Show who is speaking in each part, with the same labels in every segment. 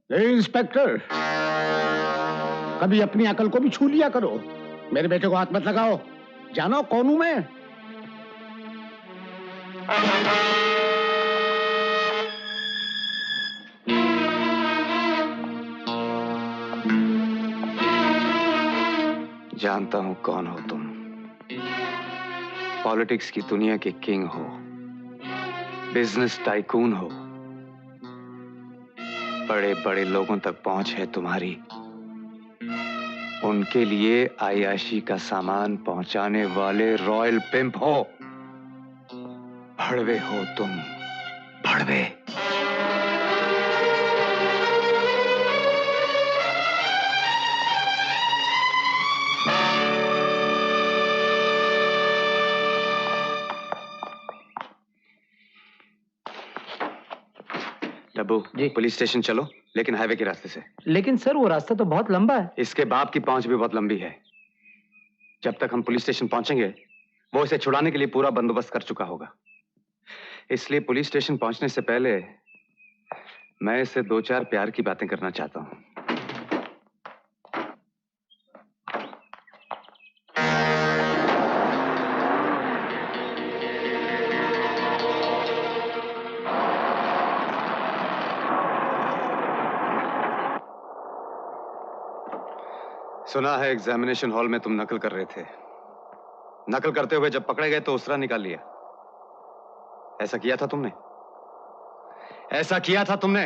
Speaker 1: Inspector, कभी अपनी अकल को भी छू लिया करो। मेरे बेटे को हाथ मत लगाओ। जानो कौन हूं मैं?
Speaker 2: जानता हूं कौन हो तुम। पॉलिटिक्स की दुनिया के किंग हो, बिजनेस टाइकून हो। बड़े बड़े लोगों तक पहुंच है तुम्हारी। उनके लिए आयाशी का सामान पहुंचाने वाले रॉयल पिंप हो। भड़वे हो तुम, भड़वे। डब्बू, पुलिस स्टेशन चलो, लेकिन हाईवे के रास्ते से।
Speaker 3: लेकिन सर वो रास्ता तो बहुत लंबा है।
Speaker 2: इसके बाप की पहुंच भी बहुत लंबी है। जब तक हम पुलिस स्टेशन पहुंचेंगे, वो इसे छुड़ाने के लिए पूरा बंदोबस्त कर चुका होगा। इसलिए पुलिस स्टेशन पहुंचने से पहले मैं इससे 2-4 प्यार की बातें करना चाहता हूं। सुना है एग्जामिनेशन हॉल में तुम नकल कर रहे थे। नकल करते हुए जब पकड़े गए तो उसरा निकाल लिया। ऐसा किया था तुमने? ऐसा किया था तुमने?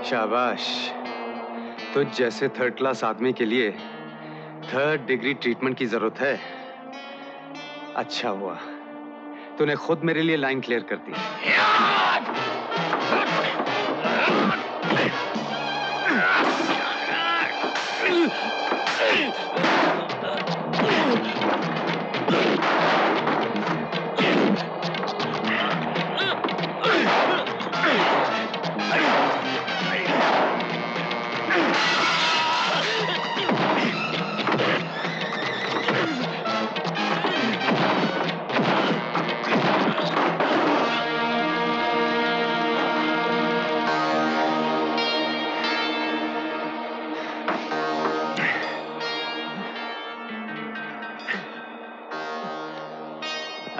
Speaker 2: शाबाश। तुझ जैसे 3rd क्लास आदमी के लिए 3rd डिग्री ट्रीटमेंट की जरूरत है। अच्छा हुआ तूने खुद मेरे लिए लाइन क्लियर कर दी।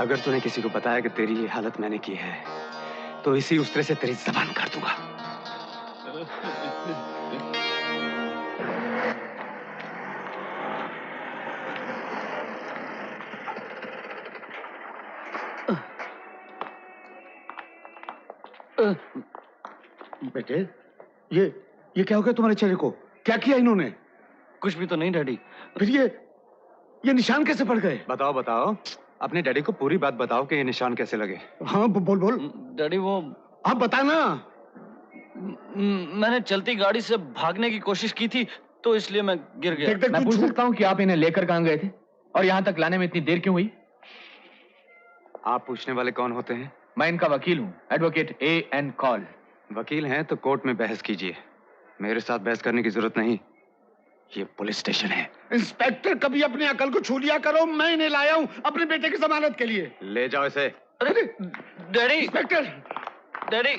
Speaker 2: अगर तूने किसी को बताया कि तेरी ये हालत मैंने की है, तो इसी उस्तरे से तेरी जबान काट दूंगा।
Speaker 1: बेटे, ये क्या हो गया तुम्हारे चेहरे को? क्या किया इन्होंने?
Speaker 3: कुछ भी तो नहीं डैडी।
Speaker 1: फिर ये निशान कैसे पड़ गए?
Speaker 2: बताओ बताओ, अपने डैडी को पूरी बात बताओ कि ये निशान कैसे लगे।
Speaker 1: हाँ बोल बोल।
Speaker 3: डैडी वो
Speaker 1: आप बताना।
Speaker 3: मैंने चलती गाड़ी से भागने की कोशिश की थी तो इसलिए मैं गिर गया।
Speaker 4: मैं पूछ सकता हूँ कि आप इन्हें लेकर कहाँ गए थे और यहाँ तक लाने में इतनी देर क्यों हुई?
Speaker 2: आप पूछने वाले कौन होते हैं?
Speaker 4: मैं इनका वकील हूँ, एडवोकेट A.N. कॉल।
Speaker 2: वकील हैं तो कोर्ट में बहस कीजिए। मेरे साथ बहस करने की जरूरत नहीं। ये पुलिस स्टेशन है।
Speaker 1: इंस्पेक्टर, कभी अपनी अकल को छू लिया करो। मैं इन्हें लाया हूँ अपने बेटे की जमानत के लिए।
Speaker 2: ले जाओ इसे।
Speaker 3: अरे डैडी।
Speaker 1: इंस्पेक्टर।
Speaker 3: डैडी।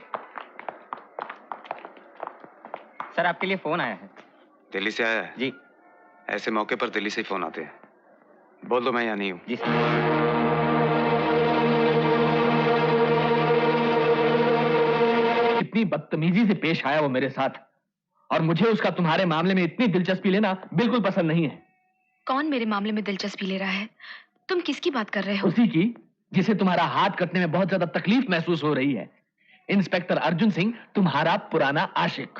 Speaker 5: सर आपके लिए फोन आया है।
Speaker 2: दिल्ली से आया है?
Speaker 5: जी।
Speaker 2: ऐसे मौके पर दिल्ली से ही फोन आते हैं। बोल दो मैं यहाँ नहीं हूँ।
Speaker 5: जी सर।
Speaker 4: इतनी बदतमीजी से पेश आया वो मेरे साथ, और मुझे उसका तुम्हारे मामले में इतनी दिलचस्पी लेना बिल्कुल पसंद नहीं है।
Speaker 6: कौन मेरे मामले में दिलचस्पी ले रहा है? तुम किसकी बात कर रहे हो?
Speaker 4: उसी की जिसे तुम्हारा हाथ कटने में बहुत ज्यादा तकलीफ महसूस हो रही है। इंस्पेक्टर अर्जुन सिंह, तुम्हारा पुराना आशिक।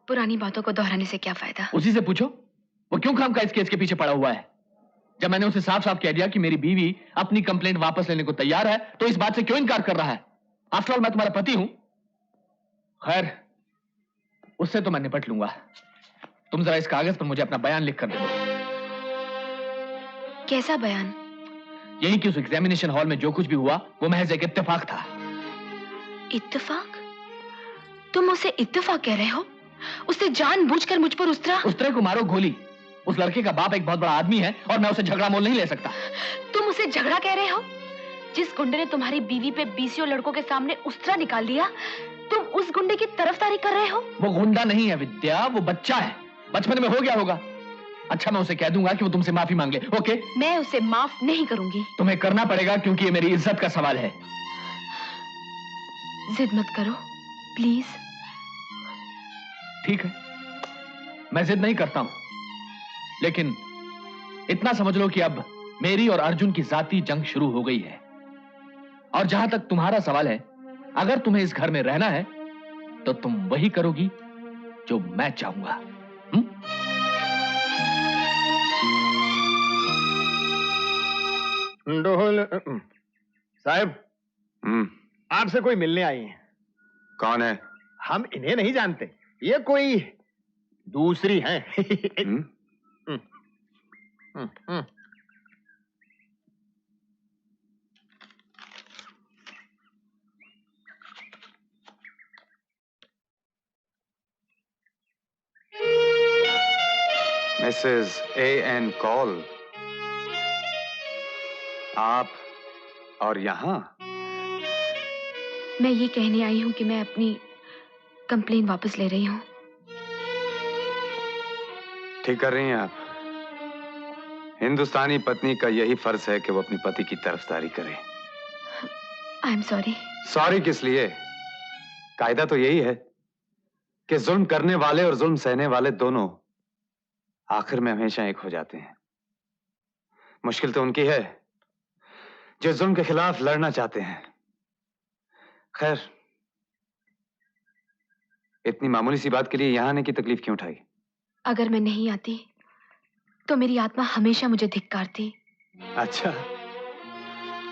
Speaker 6: पुरानी बातों को दोहराने से क्या फायदा?
Speaker 4: उसी से पूछो वो क्यों खामखा इस केस के पीछे पड़ा हुआ है। जब मैंने उसे साफ साफ कह दिया कि मेरी बीवी अपनी कंप्लेंट वापस लेने को तैयार है, तो इस बात से क्यों इनकार कर रहा है? आफ्टर ऑल मैं तुम्हारा पति हूं। खैर, उससे तो मैं निपट लूंगा। तुम जरा इस कागज पर मुझे अपना बयान लिख कर दे दो।
Speaker 6: कैसा बयान?
Speaker 4: यही कि उस एग्जामिनेशन हॉल में जो कुछ भी हुआ वो महज एक इत्तेफाक था।
Speaker 6: इत्तेफाक? तुम उसे इत्तेफाक कह रहे हो? उसने जानबूझकर मुझ पर उस्तरे
Speaker 4: को मारो गोली। उस लड़के का बाप एक बहुत बड़ा आदमी है और मैं उसे झगड़ा मोल नहीं ले सकता।
Speaker 6: तुम उसे झगड़ा कह रहे हो? जिस गुंडे ने तुम्हारी बीवी पे 20 लड़कों के सामने उस्तरा निकाल दिया, तुम उस गुंडे की तरफदारी कर रहे हो?
Speaker 4: वो गुंडा नहीं है विद्या, वो बच्चा है। बचपन में हो गया होगा। अच्छा, मैं उसे कह दूंगा कि वो तुमसे माफी मांग ले। ओके?
Speaker 6: मैं उसे माफ नहीं करूंगी।
Speaker 4: तुम्हें करना पड़ेगा क्योंकि ये मेरी इज्जत का सवाल है।
Speaker 6: जिद मत करो प्लीज।
Speaker 4: ठीक है, मैं जिद नहीं करता हूं, लेकिन इतना समझ लो कि अब मेरी और अर्जुन की जाती जंग शुरू हो गई है। और जहां तक तुम्हारा सवाल है, अगर तुम्हें इस घर में रहना है तो तुम वही करोगी जो मैं चाहूंगा।
Speaker 7: साहब, आपसे कोई मिलने आई है।
Speaker 2: कौन है?
Speaker 7: हम इन्हें नहीं जानते, ये कोई दूसरी हैं।
Speaker 2: Mrs A.N. कॉल, आप और यहां?
Speaker 6: मैं ये कहने आई हूं कि मैं अपनी कंप्लेन वापस ले रही हूं।
Speaker 2: ठीक कर रही हैं आप। हिंदुस्तानी पत्नी का यही फर्ज है कि वो अपनी पति की तरफदारी करे।
Speaker 6: I am sorry.
Speaker 2: सॉरी किस लिए? कायदा तो यही है कि जुल्म करने वाले और जुल्म सहने वाले दोनों आखिर में हमेशा एक हो जाते हैं। मुश्किल तो उनकी है जो जुल्म के खिलाफ लड़ना चाहते हैं। खैर, इतनी मामूली सी बात के लिए यहां आने की तकलीफ क्यों उठाई?
Speaker 6: अगर मैं नहीं आती तो मेरी आत्मा हमेशा मुझे धिक्कारती।
Speaker 2: अच्छा,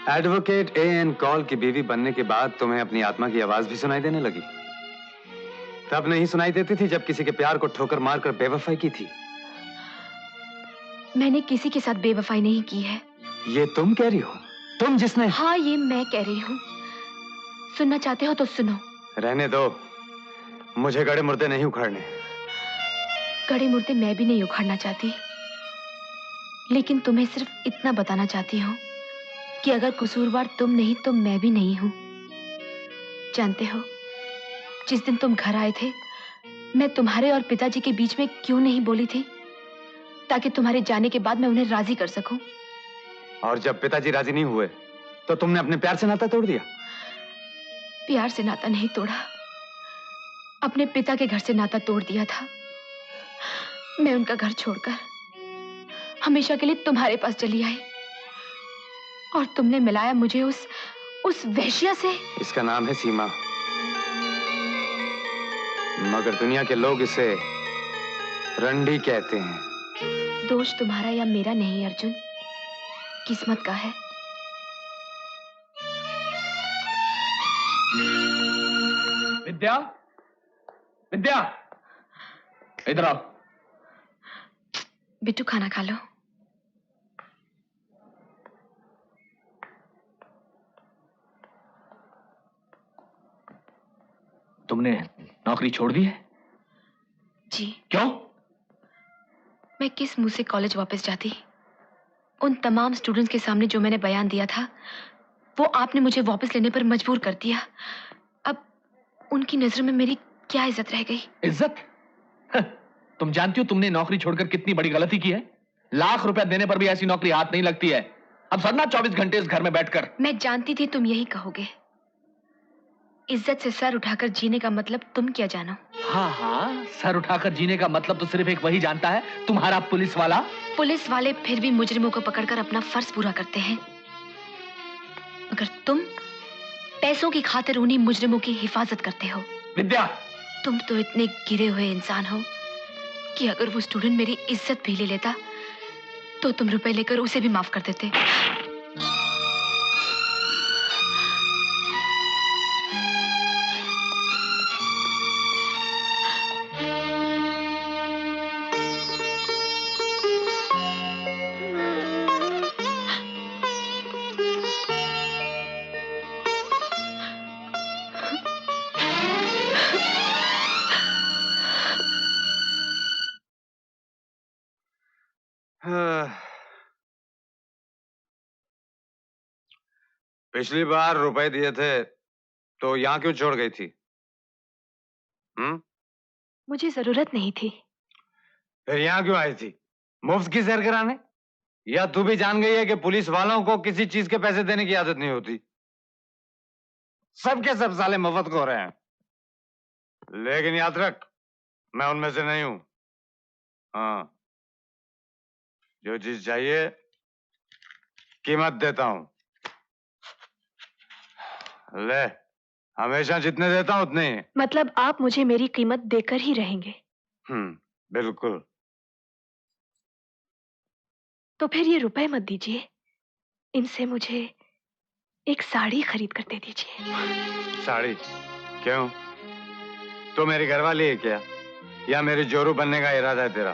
Speaker 2: एडवोकेट A.N. कॉल की बीवी बनने के बाद तुम्हें अपनी आत्मा की आवाज भी सुनाई देने लगी? तब नहीं सुनाई देती थी जब किसी के प्यार को ठोकर मारकर बेवफाई की थी।
Speaker 6: मैंने किसी के साथ बेवफाई नहीं की है।
Speaker 2: ये तुम कह रही हो? तुम जिसने...
Speaker 6: हाँ, ये मैं कह रही हूँ। सुनना चाहते हो तो सुनो।
Speaker 2: रहने दो, मुझे गड़े मुर्दे नहीं उखाड़ने।
Speaker 6: गड़े मुर्दे मैं भी नहीं उखाड़ना चाहती, लेकिन तुम्हें सिर्फ इतना बताना चाहती हूँ कि अगर कसूरवार तुम नहीं तो मैं भी नहीं हूँ। जानते हो, जिस दिन तुम घर आए थे, मैं तुम्हारे और पिताजी के बीच में क्यों नहीं बोली थी? ताकि तुम्हारे जाने के बाद मैं उन्हें राजी कर सकूं।
Speaker 2: और जब पिताजी राजी नहीं हुए तो तुमने अपने प्यार से नाता तोड़ दिया?
Speaker 6: प्यार से नाता नहीं तोड़ा, अपने पिता के घर से नाता तोड़ दिया था। मैं उनका घर छोड़कर हमेशा के लिए तुम्हारे पास चली आई, और तुमने मिलाया मुझे उस वेश्या से।
Speaker 2: इसका नाम है सीमा, मगर दुनिया के लोग इसे रंडी कहते हैं।
Speaker 6: दोष तुम्हारा या मेरा नहीं अर्जुन, किस्मत का है।
Speaker 4: विद्या, विद्या, इधर आओ।
Speaker 6: बिट्टू, खाना खा लो।
Speaker 4: तुमने नौकरी छोड़ दी है?
Speaker 6: जी।
Speaker 4: क्यों?
Speaker 6: मैं किस मुंह से कॉलेज वापस जाती? उन तमाम स्टूडेंट्स के सामने जो मैंने बयान दिया था, वो आपने मुझे वापस लेने पर मजबूर कर दिया। अब उनकी नजर में मेरी क्या इज्जत रह गई?
Speaker 4: इज्जत? तुम जानती हो तुमने नौकरी छोड़कर कितनी बड़ी गलती की है? लाख रुपया देने पर भी ऐसी नौकरी हाथ नहीं लगती है। अब सरना 24 घंटे इस घर में बैठकर।
Speaker 6: मैं जानती थी तुम यही कहोगे। इज्जत से सर उठाकर जीने का मतलब तुम क्या जानो?
Speaker 4: हाँ हाँ, सर उठाकर जीने का मतलब तो सिर्फ एक वही जानता है, तुम्हारा पुलिस वाला।
Speaker 6: पुलिस वाले फिर भी मुजरिमों को पकड़कर अपना फर्ज पूरा करते हैं, मगर तुम पैसों की खातिर उन्हीं मुजरिमों की हिफाजत करते हो।
Speaker 4: विद्या,
Speaker 6: तुम तो इतने गिरे हुए इंसान हो कि अगर वो स्टूडेंट मेरी इज्जत भी ले लेता तो तुम रुपए लेकर उसे भी माफ कर देते।
Speaker 2: पिछली बार रुपए दिए थे तो यहाँ क्यों छोड़ गई थी?
Speaker 6: मुझे जरूरत नहीं थी।
Speaker 2: फिर यहाँ क्यों आई थी? मुफ्त की सैर कराने? या तू भी जान गई है कि पुलिस वालों को किसी चीज के पैसे देने की आदत नहीं होती? सब के सब साले मुफ्त को रहे हैं। लेकिन याद रख, मैं उनमें से नहीं हूं। हाँ, जो चीज चाहिए कीमत देता हूं। ले, हमेशा जितने देता हूं उतने ही।
Speaker 6: मतलब आप मुझे मेरी कीमत देकर ही रहेंगे?
Speaker 2: बिल्कुल।
Speaker 6: तो फिर ये रुपए मत दीजिए, इनसे मुझे एक साड़ी खरीद कर दे दीजिए।
Speaker 2: साड़ी? क्यों? तो मेरी घरवाली है क्या? या मेरी जोरू बनने का इरादा है तेरा?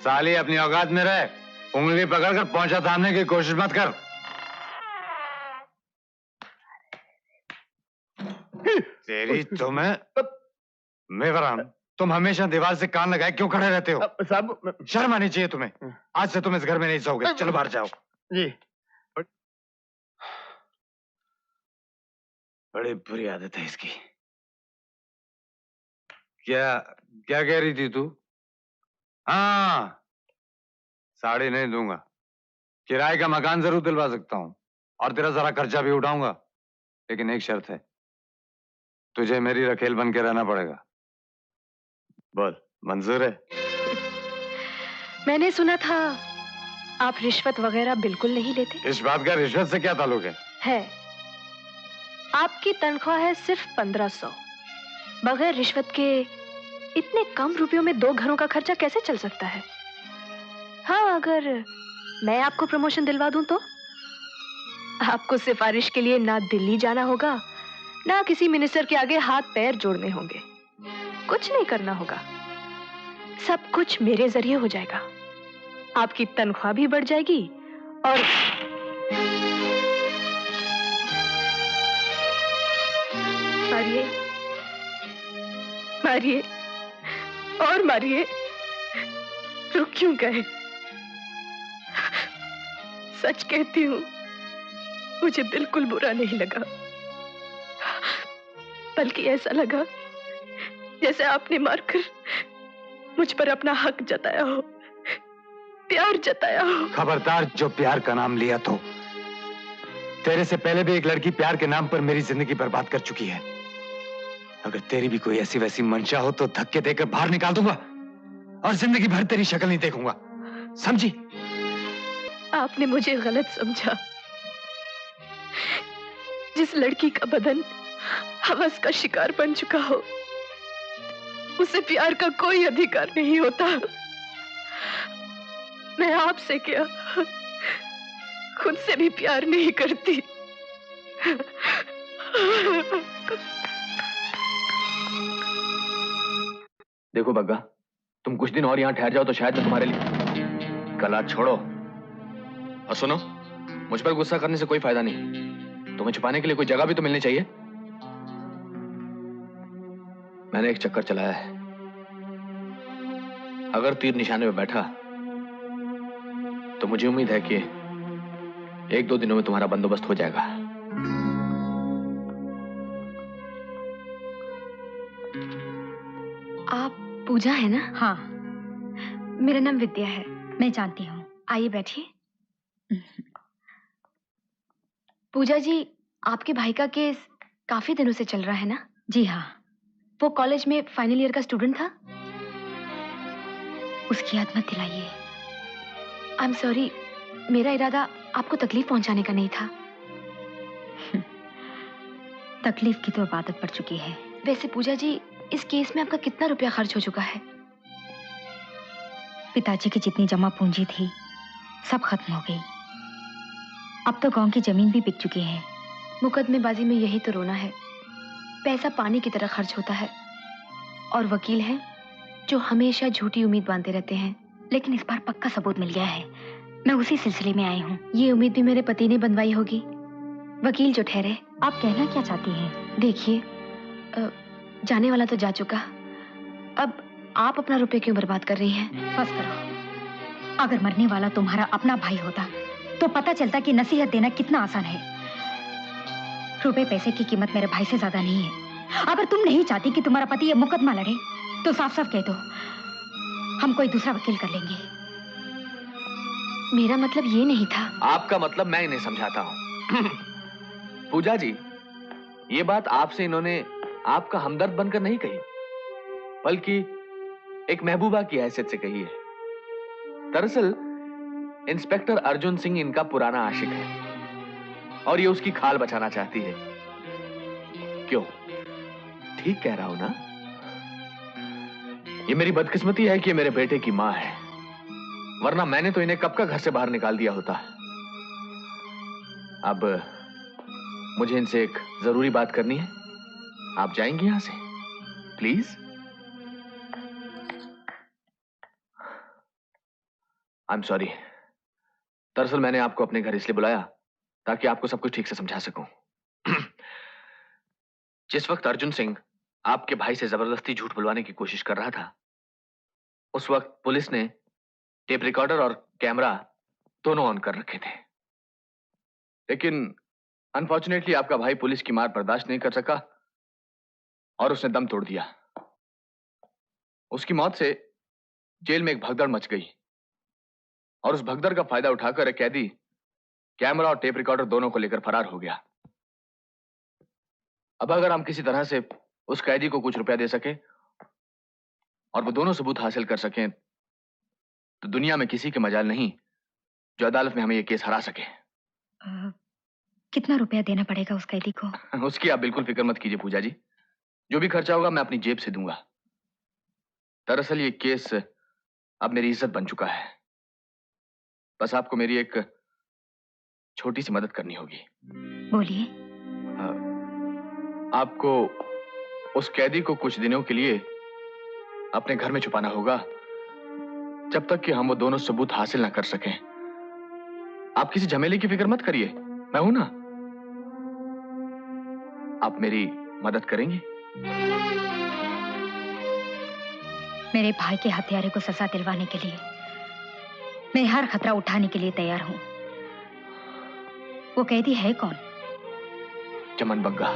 Speaker 2: साली अपनी औकात में रहे, उंगली पकड़कर पहुंचा थामने की कोशिश मत कर। तेरी तुम्हें मेवरान, तुम हमेशा दीवार से कान लगाए क्यों खड़े रहते हो?
Speaker 7: साहब,
Speaker 2: शर्म आनी चाहिए तुम्हें। आज से तुम इस घर में नहीं सोओगे। चलो बाहर जाओ।
Speaker 7: जी।
Speaker 2: बड़ी बुरी आदत है इसकी। क्या क्या कह रही थी तू? हाँ, साड़ी नहीं दूंगा। किराए का मकान जरूर दिलवा सकता हूँ और तेरा जरा खर्चा भी उठाऊंगा, लेकिन एक शर्त है, तुझे मेरी रखेल बन के रहना पड़ेगा। बोल, मंजूर है?
Speaker 6: मैंने सुना था आप रिश्वत वगैरह बिल्कुल नहीं लेते।
Speaker 2: इस बात का रिश्वत से क्या ताल्लुक है?
Speaker 6: आपकी तनख्वाह है सिर्फ 1500। बगैर रिश्वत के इतने कम रुपयों में 2 घरों का खर्चा कैसे चल सकता है? हाँ, अगर मैं आपको प्रमोशन दिलवा दूं तो आपको सिफारिश के लिए ना दिल्ली जाना होगा, ना किसी मिनिस्टर के आगे हाथ पैर जोड़ने होंगे। कुछ नहीं करना होगा, सब कुछ मेरे जरिए हो जाएगा। आपकी तनख्वाह भी बढ़ जाएगी और मारिए, मारिए और मारिए। रुक क्यों गए? सच कहती हूँ, मुझे बिल्कुल बुरा नहीं लगा, बल्कि ऐसा लगा जैसे आपने मारकर मुझ पर अपना हक जताया हो, प्यार जताया हो।
Speaker 2: खबरदार, जो प्यार का नाम लिया तो तेरे से पहले भी एक लड़की प्यार के नाम पर मेरी जिंदगी बर्बाद कर चुकी है। अगर तेरी भी कोई ऐसी वैसी मंशा हो तो धक्के देकर बाहर निकाल दूंगा और जिंदगी भर तेरी शक्ल नहीं देखूंगा, समझी?
Speaker 6: आपने मुझे गलत समझा। जिस लड़की का बदन हवस का शिकार बन चुका हो, उसे प्यार का कोई अधिकार नहीं होता। मैं आपसे क्या, खुद से भी प्यार नहीं करती।
Speaker 4: देखो बग्गा, तुम कुछ दिन और यहाँ ठहर जाओ तो शायद मैं तुम्हारे लिए। कला छोड़ो और सुनो, मुझ पर गुस्सा करने से कोई फायदा नहीं। तुम्हें छुपाने के लिए कोई जगह भी तो मिलनी चाहिए। मैंने एक चक्कर चलाया है, अगर तीर निशाने में बैठा तो मुझे उम्मीद है कि 1-2 दिनों में तुम्हारा बंदोबस्त हो जाएगा।
Speaker 6: आप पूजा है ना?
Speaker 8: हाँ,
Speaker 6: मेरा नाम विद्या है।
Speaker 8: मैं जानती हूँ।
Speaker 6: आइए बैठिए। पूजा जी, आपके भाई का केस काफी दिनों से चल रहा है ना?
Speaker 8: जी हाँ।
Speaker 6: वो कॉलेज में फाइनल ईयर का स्टूडेंट था।
Speaker 8: उसकी याद मत दिलाइए।
Speaker 6: आई एम सॉरी, मेरा इरादा आपको तकलीफ पहुंचाने का नहीं था।
Speaker 8: तकलीफ की तो अब आदत पड़ चुकी है।
Speaker 6: वैसे पूजा जी, इस केस में आपका कितना रुपया खर्च हो चुका है?
Speaker 8: पिताजी की जितनी जमा पूंजी थी सब खत्म हो गई। अब तो गांव की जमीन भी बिक चुकी है।
Speaker 6: मुकदमेबाजी में यही तो रोना है, पैसा पानी की तरह खर्च होता है और वकील हैं जो हमेशा झूठी उम्मीद बांधते रहते हैं।
Speaker 8: लेकिन इस बार पक्का सबूत मिल गया है, मैं उसी सिलसिले में आई हूँ।
Speaker 6: ये उम्मीद भी मेरे पति ने बंधवाई होगी, वकील जो ठहरे।
Speaker 8: आप कहना क्या चाहती हैं?
Speaker 6: देखिए, जाने वाला तो जा चुका, अब आप अपना रुपये क्यों बर्बाद कर रही हैं?
Speaker 8: बस करो। अगर मरने वाला तुम्हारा अपना भाई होता तो पता चलता कि नसीहत देना कितना आसान है। रुपए पैसे की कीमत मेरे भाई से ज्यादा नहीं है। अगर तुम नहीं चाहती कि तुम्हारा पति ये मुकदमा लड़े तो साफ साफ कह दो, हम कोई दूसरा वकील कर लेंगे।
Speaker 6: मेरा मतलब ये नहीं था।
Speaker 4: आपका मतलब मैं इन्हें समझाता हूं। पूजा जी, ये बात आपसे इन्होंने आपका हमदर्द बनकर नहीं कही, बल्कि एक महबूबा की हैसियत से कही है। दरअसल इंस्पेक्टर अर्जुन सिंह इनका पुराना आशिक है और ये उसकी खाल बचाना चाहती है। क्यों, ठीक कह रहा हूं ना? ये मेरी बदकिस्मती है कि ये मेरे बेटे की मां है, वरना मैंने तो इन्हें कब का घर से बाहर निकाल दिया होता। अब मुझे इनसे एक जरूरी बात करनी है। आप जाएंगे यहां से प्लीज? I am sorry. दरअसल मैंने आपको अपने घर इसलिए बुलाया ताकि आपको सब कुछ ठीक से समझा सकूं। जिस वक्त अर्जुन सिंह आपके भाई से जबरदस्ती झूठ बुलवाने की कोशिश कर रहा था, उस वक्त पुलिस ने टेप रिकॉर्डर और कैमरा दोनों ऑन कर रखे थे। लेकिन अनफॉर्चुनेटली आपका भाई पुलिस की मार बर्दाश्त नहीं कर सका और उसने दम तोड़ दिया। उसकी मौत से जेल में एक भगदड़ मच गई और उस भगदड़ का फायदा उठाकर एक कैदी कैमरा और टेप रिकॉर्डर दोनों को लेकर फरार हो गया। अब अगर हम किसी तरह से उस कैदी को कुछ रुपया दे सके और वो दोनों सबूत हासिल कर सकें तो दुनिया में किसी के मजाल नहीं जो अदालत में हमें ये केस हरा सके।
Speaker 8: कितना रुपया देना पड़ेगा उस कैदी को?
Speaker 4: उसकी आप बिल्कुल फिक्र मत कीजिए पूजा जी, जो भी खर्चा होगा मैं अपनी जेब से दूंगा। दरअसल ये केस अब मेरी इज्जत बन चुका है। बस आपको मेरी एक छोटी सी मदद करनी होगी।
Speaker 8: बोलिए।
Speaker 4: आपको उस कैदी को कुछ दिनों के लिए अपने घर में छुपाना होगा जब तक कि हम वो दोनों सबूत हासिल ना कर सकें। आप किसी झमेले की फिक्र मत करिए, मैं हूं ना। आप मेरी मदद करेंगे?
Speaker 8: मेरे भाई के हत्यारे को सजा दिलवाने के लिए मैं हर खतरा उठाने के लिए तैयार हूं। वो कैदी है कौन?
Speaker 4: चमन बग्गा।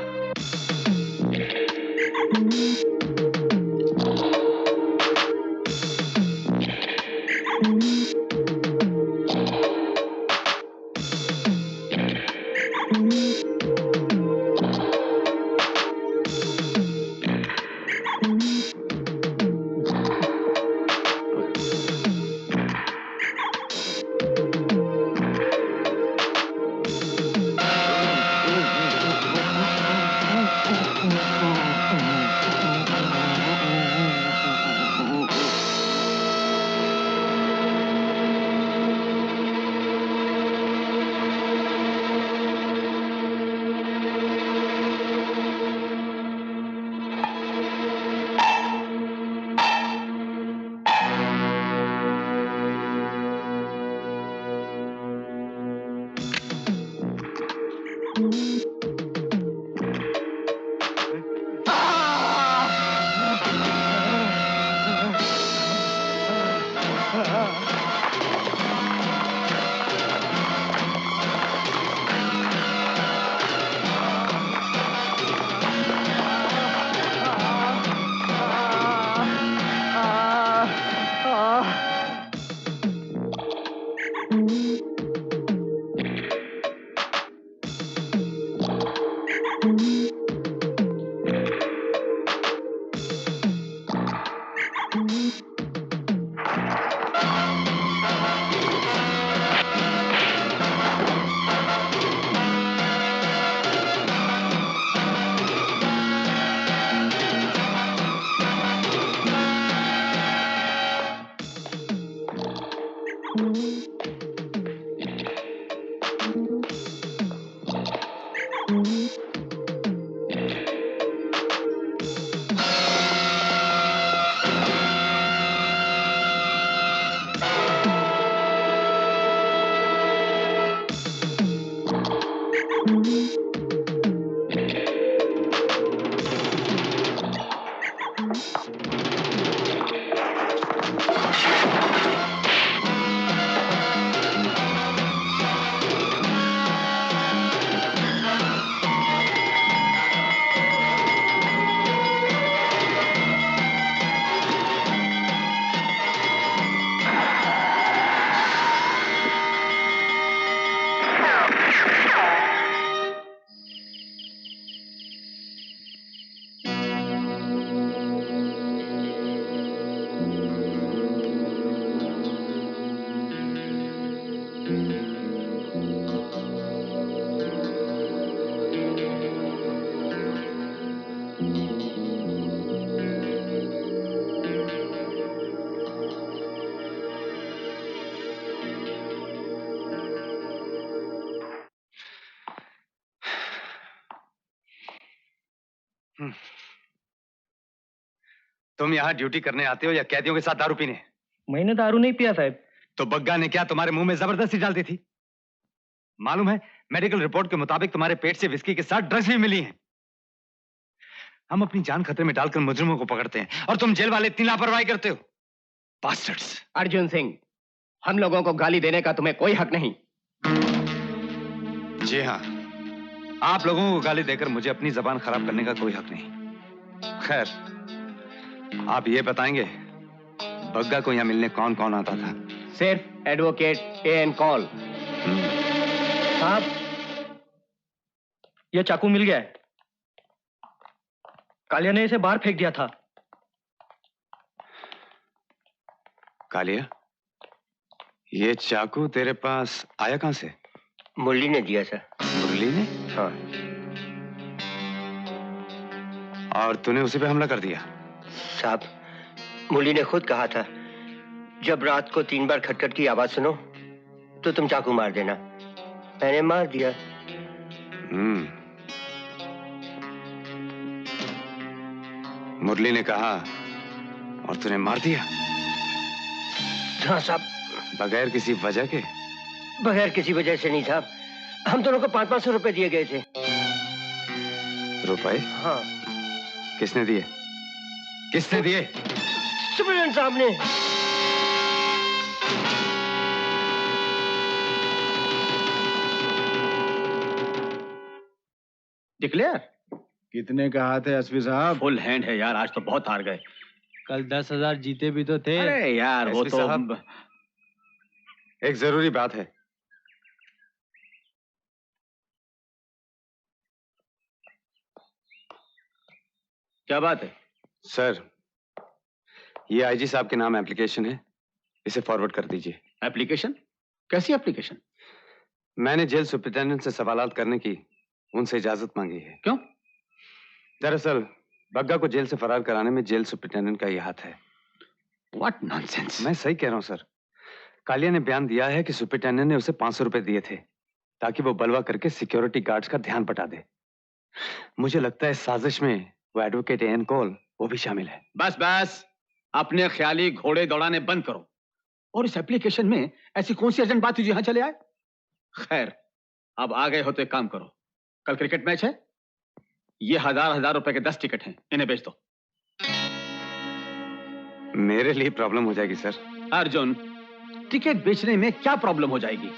Speaker 2: तुम यहाँ ड्यूटी करने आते हो या कैदियों के साथ दारू पीने?
Speaker 3: मैंने दारू नहीं पिया साहब।
Speaker 2: तो बग्गा ने क्या तुम्हारे मुंह में जबरदस्ती डाल दी थी? मालूम है, मेडिकल रिपोर्ट के मुताबिक तुम्हारे पेट से विस्की के साथ ड्रग्स भी मिली हैं। हम अपनी जान खतरे में डालकर मुजरिमों को पकड़ते हैं और तुम जेल वाले इतनी लापरवाही करते हो। बास्टर्ड्स।
Speaker 7: अर्जुन सिंह, हम लोगों को गाली देने का तुम्हें कोई हक नहीं।
Speaker 2: जी हाँ, आप लोगों को गाली देकर मुझे अपनी जबान खराब करने का कोई हक नहीं। खैर, आप ये बताएंगे बग्गा को यहाँ मिलने कौन कौन आता था?
Speaker 7: सिर्फ एडवोकेट एन कॉल।
Speaker 3: साहब, ये चाकू मिल गया है। कालिया ने इसे बाहर फेंक दिया था।
Speaker 2: कालिया, ये चाकू तेरे पास आया कहां से?
Speaker 9: मुरली ने दिया सर।
Speaker 2: मुरली ने?
Speaker 9: हाँ।
Speaker 2: और तूने उसी पे हमला कर दिया?
Speaker 9: साहब, मुरली ने खुद कहा था, जब रात को 3 बार खटखट की आवाज सुनो तो तुम चाकू मार देना। मैंने मार दिया।
Speaker 2: मुरली ने कहा और तूने मार दिया?
Speaker 9: हाँ साहब।
Speaker 2: बगैर किसी वजह के?
Speaker 9: बगैर किसी वजह से नहीं साहब, हम दोनों को 500-500 रुपए दिए गए थे।
Speaker 2: रुपए?
Speaker 9: हाँ।
Speaker 2: किसने दिए? किसने दिए?
Speaker 9: सुप्रीटेंडेंट साहब ने।
Speaker 7: डिक्लेयर?
Speaker 1: कितने कहा थे एसपी साहब?
Speaker 7: फुल हैंड है यार, आज तो बहुत हार गए।
Speaker 3: कल 10,000 जीते भी तो थे।
Speaker 7: अरे यार वो
Speaker 2: एसपी
Speaker 7: तो
Speaker 2: साहब, एक जरूरी बात है।
Speaker 7: क्या बात है?
Speaker 2: सर, ये आईजी साहब के नाम एप्लीकेशन है, इसे फॉरवर्ड कर दीजिए।
Speaker 7: एप्लीकेशन? कैसी एप्लीकेशन?
Speaker 2: मैंने जेल सुपरिटेंडेंट से सवालात करने की उनसे इजाजत मांगी है।
Speaker 7: क्यों?
Speaker 2: दरअसल बग्गा को जेल से फरार कराने में जेल सुपरिटेंडेंट का ही हाथ है।
Speaker 7: What nonsense.
Speaker 2: मैं सही कह रहा हूं सर। कालिया ने बयान दिया है कि सुपरिटेंडेंट ने उसे 500 रुपए दिए थे ताकि वो बलवा करके सिक्योरिटी गार्ड्स का ध्यान बटा दे। मुझे लगता है इस साजिश में वो एडवोकेट एन कॉल वो भी शामिल है।
Speaker 7: बस बस, अपने ख्याली घोड़े दौड़ाने बंद करो। और इस एप्लीकेशन में ऐसी कौन सी अर्जेंट बात थी जो यहां चले आए? खैर, अब आ गए हो तो एक काम करो, कल क्रिकेट मैच है, ये 1000 रुपए के 10 टिकट हैं, इन्हें बेच दो।
Speaker 2: मेरे लिए प्रॉब्लम हो जाएगी सर।
Speaker 7: अर्जुन, टिकट बेचने में क्या प्रॉब्लम हो जाएगी?